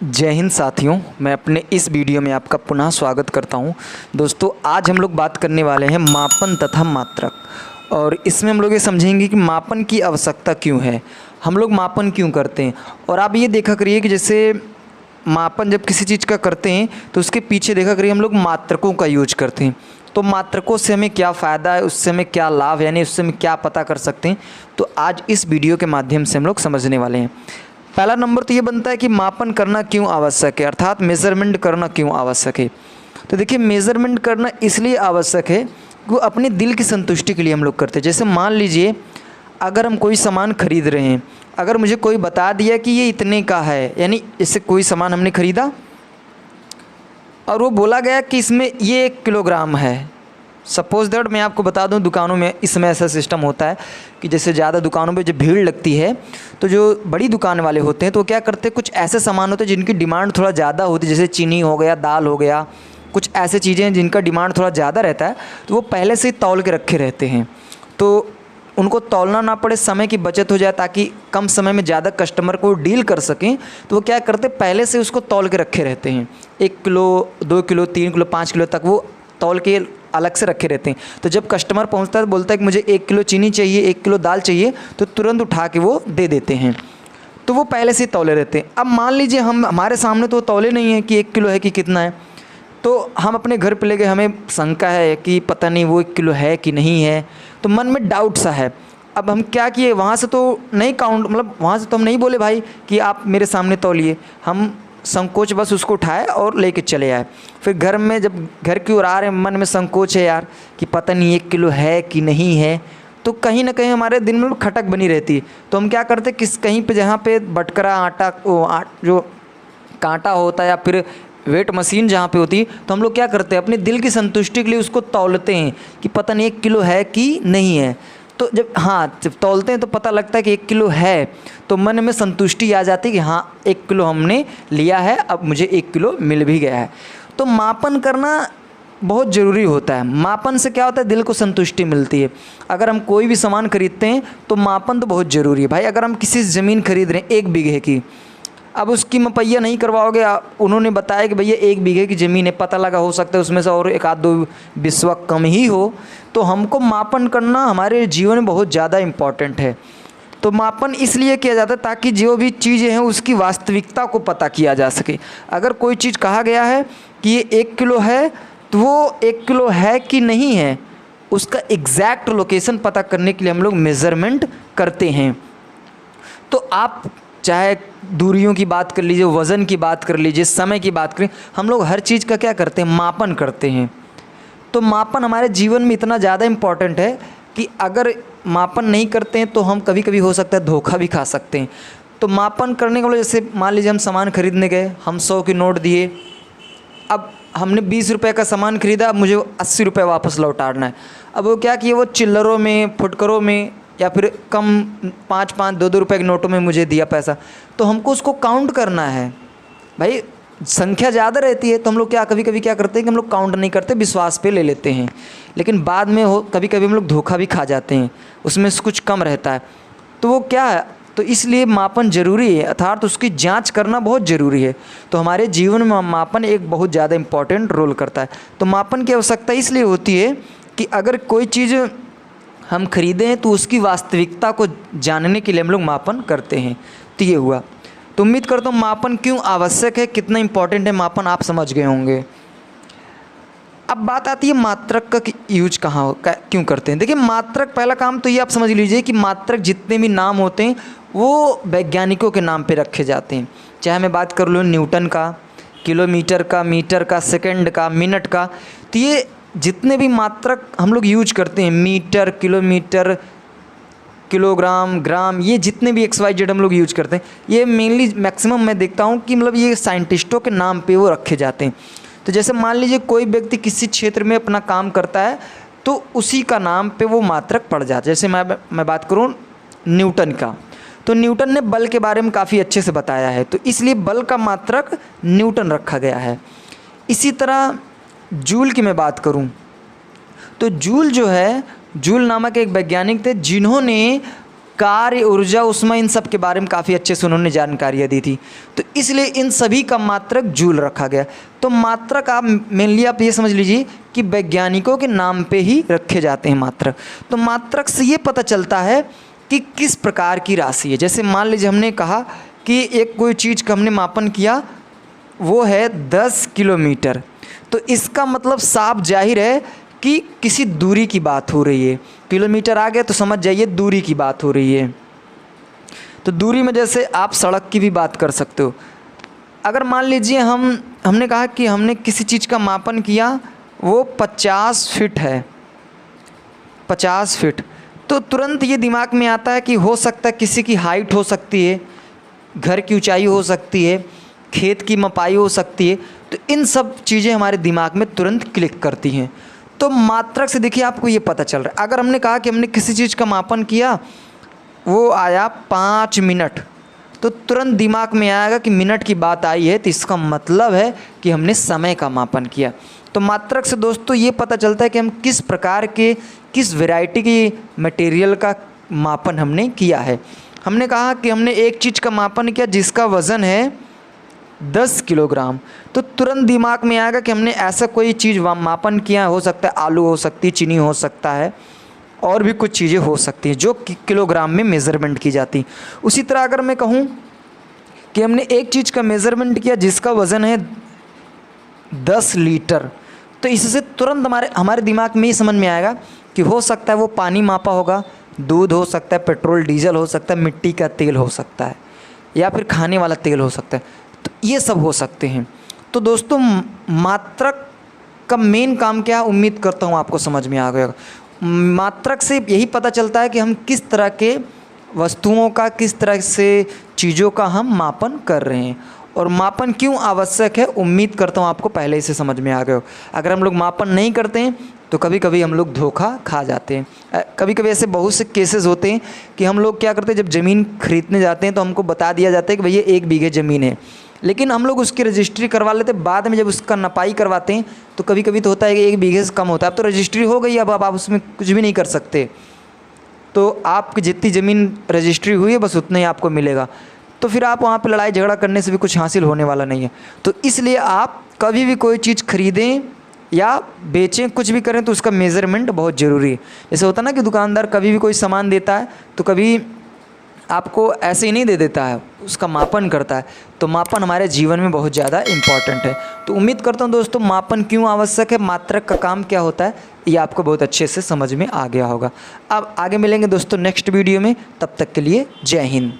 जय हिंद साथियों, मैं अपने इस वीडियो में आपका पुनः स्वागत करता हूं। दोस्तों, आज हम लोग बात करने वाले हैं मापन तथा मात्रक। और इसमें हम लोग ये समझेंगे कि मापन की आवश्यकता क्यों है, हम लोग मापन क्यों करते हैं। और आप ये देखा करिए कि जैसे मापन जब किसी चीज़ का करते हैं तो उसके पीछे देखा करिए हम लोग मात्रकों का यूज करते हैं। तो मात्रकों से हमें क्या फ़ायदा है, उससे हमें क्या लाभ, यानी उससे हमें क्या पता कर सकते हैं, तो आज इस वीडियो के माध्यम से हम लोग समझने वाले हैं। पहला नंबर तो ये बनता है कि मापन करना क्यों आवश्यक है, अर्थात मेज़रमेंट करना क्यों आवश्यक है। तो देखिए, मेज़रमेंट करना इसलिए आवश्यक है कि वो अपने दिल की संतुष्टि के लिए हम लोग करते हैं। जैसे मान लीजिए, अगर हम कोई सामान खरीद रहे हैं, अगर मुझे कोई बता दिया कि ये इतने का है, यानी इससे कोई सामान हमने खरीदा और वो बोला गया कि इसमें ये 1 किलोग्राम है। सपोज़ दैट मैं आपको बता दूं, दुकानों में इसमें ऐसा सिस्टम होता है कि जैसे ज़्यादा दुकानों पे जब भीड़ लगती है तो जो बड़ी दुकान वाले होते हैं तो क्या करते हैं, कुछ ऐसे सामान होते हैं जिनकी डिमांड थोड़ा ज़्यादा होती है, जैसे चीनी हो गया, दाल हो गया, कुछ ऐसे चीज़ें हैं जिनका डिमांड थोड़ा ज़्यादा रहता है, तो वो पहले से ही तौल के रखे रहते हैं। तो उनको तौलना ना पड़े, समय की बचत हो जाए, ताकि कम समय में ज़्यादा कस्टमर को डील कर सकें, तो वो क्या करते हैं, पहले से उसको तौल के रखे रहते हैं। 1 किलो, 2 किलो, 3 किलो, 5 किलो तक वो तौल के अलग से रखे रहते हैं। तो जब कस्टमर पहुंचता है तो बोलता है कि मुझे 1 किलो चीनी चाहिए, 1 किलो दाल चाहिए, तो तुरंत उठा के वो दे देते हैं। तो वो पहले से ही तौले रहते हैं। अब मान लीजिए हमारे सामने तो तौले नहीं है कि 1 किलो है कि कितना है, तो हम अपने घर पे ले गए, हमें शंका है कि पता नहीं वो 1 किलो है कि नहीं है, तो मन में डाउट सा है। अब हम क्या किए, वहाँ से तो नहीं काउंट, मतलब वहाँ से तो हम नहीं बोले भाई कि आप मेरे सामने तौलिए, हम संकोच बस उसको उठाए और लेके चले आए। फिर घर में जब घर की ओर आ रहे हैं, मन में संकोच है यार कि पता नहीं 1 किलो है कि नहीं है, तो कहीं ना कहीं हमारे दिल में खटक बनी रहती है। तो हम क्या करते, कहीं पे जहाँ पे बटकरा आटा जो कांटा होता है या फिर वेट मशीन जहाँ पे होती है, तो हम लोग क्या करते हैं, अपने दिल की संतुष्टि के लिए उसको तौलते हैं कि पता नहीं 1 किलो है कि नहीं है। तो जब तौलते हैं तो पता लगता है कि 1 किलो है, तो मन में संतुष्टि आ जाती है कि हाँ 1 किलो हमने लिया है, अब मुझे 1 किलो मिल भी गया है। तो मापन करना बहुत ज़रूरी होता है। मापन से क्या होता है, दिल को संतुष्टि मिलती है। अगर हम कोई भी सामान खरीदते हैं तो मापन तो बहुत ज़रूरी है भाई। अगर हम किसी ज़मीन खरीद रहे हैं 1 बीघे की, अब उसकी मपैया नहीं करवाओगे, उन्होंने बताया कि भैया 1 बीघे की ज़मीन है, पता लगा हो सकता है उसमें से और 1-2 बिस्वा कम ही हो, तो हमको मापन करना हमारे जीवन में बहुत ज़्यादा इम्पॉर्टेंट है। तो मापन इसलिए किया जाता है ताकि जो भी चीज़ें हैं उसकी वास्तविकता को पता किया जा सके। अगर कोई चीज़ कहा गया है कि ये 1 किलो है, तो वो 1 किलो है कि नहीं है, उसका एग्जैक्ट लोकेशन पता करने के लिए हम लोग मेज़रमेंट करते हैं। तो आप चाहे दूरियों की बात कर लीजिए, वज़न की बात कर लीजिए, समय की बात करें, हम लोग हर चीज़ का क्या करते हैं, मापन करते हैं। तो मापन हमारे जीवन में इतना ज़्यादा इम्पॉर्टेंट है कि अगर मापन नहीं करते हैं तो हम कभी कभी हो सकता है धोखा भी खा सकते हैं। तो मापन करने के लिए, जैसे मान लीजिए हम सामान खरीदने गए, हम 100 के नोट दिए, अब हमने 20 रुपये का सामान खरीदा, अब मुझे 80 रुपये वापस लौटाना है। अब वो क्या किए, वो चिल्लरों में, फुटकरों में, या फिर कम 5-5, 2-2 रुपये के नोटों में मुझे दिया पैसा। तो हमको उसको काउंट करना है भाई, संख्या ज़्यादा रहती है तो हम लोग क्या कभी कभी क्या करते हैं कि हम लोग काउंट नहीं करते, विश्वास पे ले लेते हैं, लेकिन बाद में कभी कभी हम लोग धोखा भी खा जाते हैं, उसमें से कुछ कम रहता है। तो वो क्या है, तो इसलिए मापन ज़रूरी है, अर्थात उसकी जांच करना बहुत ज़रूरी है। तो हमारे जीवन में मापन एक बहुत ज़्यादा इम्पॉर्टेंट रोल करता है। तो मापन की आवश्यकता इसलिए होती है कि अगर कोई चीज़ हम खरीदें तो उसकी वास्तविकता को जानने के लिए हम लोग मापन करते हैं। तो ये हुआ। तो उम्मीद करता हूँ मापन क्यों आवश्यक है, कितना इम्पोर्टेंट है मापन, आप समझ गए होंगे। अब बात आती है मात्रक का यूज क्यों करते हैं। देखिए, मात्रक, पहला काम तो ये आप समझ लीजिए कि मात्रक जितने भी नाम होते हैं वो वैज्ञानिकों के नाम पे रखे जाते हैं। चाहे मैं बात कर लूँ न्यूटन का, किलोमीटर का, मीटर का, सेकंड का, मिनट का, तो ये जितने भी मात्रक हम लोग यूज करते हैं, मीटर, किलोमीटर, किलोग्राम, ग्राम, ये जितने भी XYZ हम लोग यूज करते हैं, ये मेनली मैक्सिमम मैं देखता हूँ कि मतलब ये साइंटिस्टों के नाम पे वो रखे जाते हैं। तो जैसे मान लीजिए कोई व्यक्ति किसी क्षेत्र में अपना काम करता है तो उसी का नाम पे वो मात्रक पड़ जाता है। जैसे मैं बात करूँ न्यूटन का, तो न्यूटन ने बल के बारे में काफ़ी अच्छे से बताया है, तो इसलिए बल का मात्रक न्यूटन रखा गया है। इसी तरह जूल की मैं बात करूं तो जूल जो है, जूल नामक एक वैज्ञानिक थे जिन्होंने कार्य, ऊर्जा, ऊष्मा, इन सब के बारे में काफ़ी अच्छे से उन्होंने जानकारियाँ दी थी। तो इसलिए इन सभी का मात्रक जूल रखा गया। तो मात्रक आप मेनली आप ये समझ लीजिए कि वैज्ञानिकों के नाम पे ही रखे जाते हैं मात्रक। तो मात्रक से ये पता चलता है कि किस प्रकार की राशि है। जैसे मान लीजिए हमने कहा कि एक कोई चीज़ का हमने मापन किया, वो है 10 किलोमीटर, तो इसका मतलब साफ जाहिर है कि किसी दूरी की बात हो रही है। किलोमीटर आ गया तो समझ जाइए दूरी की बात हो रही है। तो दूरी में जैसे आप सड़क की भी बात कर सकते हो। अगर मान लीजिए हमने कहा कि हमने किसी चीज़ का मापन किया, वो 50 फीट है, 50 फीट, तो तुरंत ये दिमाग में आता है कि हो सकता है किसी की हाइट हो सकती है, घर की ऊंचाई हो सकती है, खेत की मपाई हो सकती है। तो इन सब चीज़ें हमारे दिमाग में तुरंत क्लिक करती हैं। तो मात्रक से देखिए आपको ये पता चल रहा है। अगर हमने कहा कि हमने किसी चीज़ का मापन किया, वो आया 5 मिनट, तो तुरंत दिमाग में आएगा कि मिनट की बात आई है, तो इसका मतलब है कि हमने समय का मापन किया। तो मात्रक से दोस्तों ये पता चलता है कि हम किस प्रकार के, किस वैरायटी की मटेरियल का मापन हमने किया है। हमने कहा कि हमने एक चीज़ का मापन किया जिसका वज़न है 10 किलोग्राम, तो तुरंत दिमाग में आएगा कि हमने ऐसा कोई चीज़ मापन किया। हो सकता है आलू हो सकती है, चीनी हो सकता है, और भी कुछ चीज़ें हो सकती हैं जो किलोग्राम में मेज़रमेंट की जाती। उसी तरह अगर मैं कहूँ कि हमने एक चीज़ का मेज़रमेंट किया जिसका वज़न है 10 लीटर, तो इससे तुरंत हमारे दिमाग में ये समझ में आएगा कि हो सकता है वो पानी मापा होगा, दूध हो सकता है, पेट्रोल डीजल हो सकता है, मिट्टी का तेल हो सकता है, या फिर खाने वाला तेल हो सकता है। तो ये सब हो सकते हैं। तो दोस्तों मात्रक का मेन काम क्या है, उम्मीद करता हूँ आपको समझ में आ गया। मात्रक से यही पता चलता है कि हम किस तरह के वस्तुओं का, किस तरह से चीज़ों का हम मापन कर रहे हैं, और मापन क्यों आवश्यक है उम्मीद करता हूँ आपको पहले से समझ में आ गया हो। अगर हम लोग मापन नहीं करते हैं तो कभी कभी हम लोग धोखा खा जाते हैं। कभी कभी ऐसे बहुत से केसेस होते हैं कि हम लोग क्या करते हैं, जब ज़मीन खरीदने जाते हैं तो हमको बता दिया जाता है कि भैया 1 बीघे ज़मीन है, लेकिन हम लोग उसकी रजिस्ट्री करवा लेते हैं। बाद में जब उसका नपाई करवाते हैं तो कभी कभी तो होता है कि 1 बीघे से कम होता है। अब तो रजिस्ट्री हो गई, अब आप उसमें कुछ भी नहीं कर सकते। तो आपकी जितनी ज़मीन रजिस्ट्री हुई है बस उतना ही आपको मिलेगा। तो फिर आप वहाँ पे लड़ाई झगड़ा करने से भी कुछ हासिल होने वाला नहीं है। तो इसलिए आप कभी भी कोई चीज़ खरीदें या बेचें, कुछ भी करें, तो उसका मेज़रमेंट बहुत ज़रूरी है। जैसे होता है ना कि दुकानदार कभी भी कोई सामान देता है तो कभी आपको ऐसे ही नहीं दे देता है, उसका मापन करता है। तो मापन हमारे जीवन में बहुत ज़्यादा इम्पॉर्टेंट है। तो उम्मीद करता हूँ दोस्तों मापन क्यों आवश्यक है, मात्रक का काम क्या होता है, ये आपको बहुत अच्छे से समझ में आ गया होगा। अब आगे मिलेंगे दोस्तों नेक्स्ट वीडियो में, तब तक के लिए जय हिंद।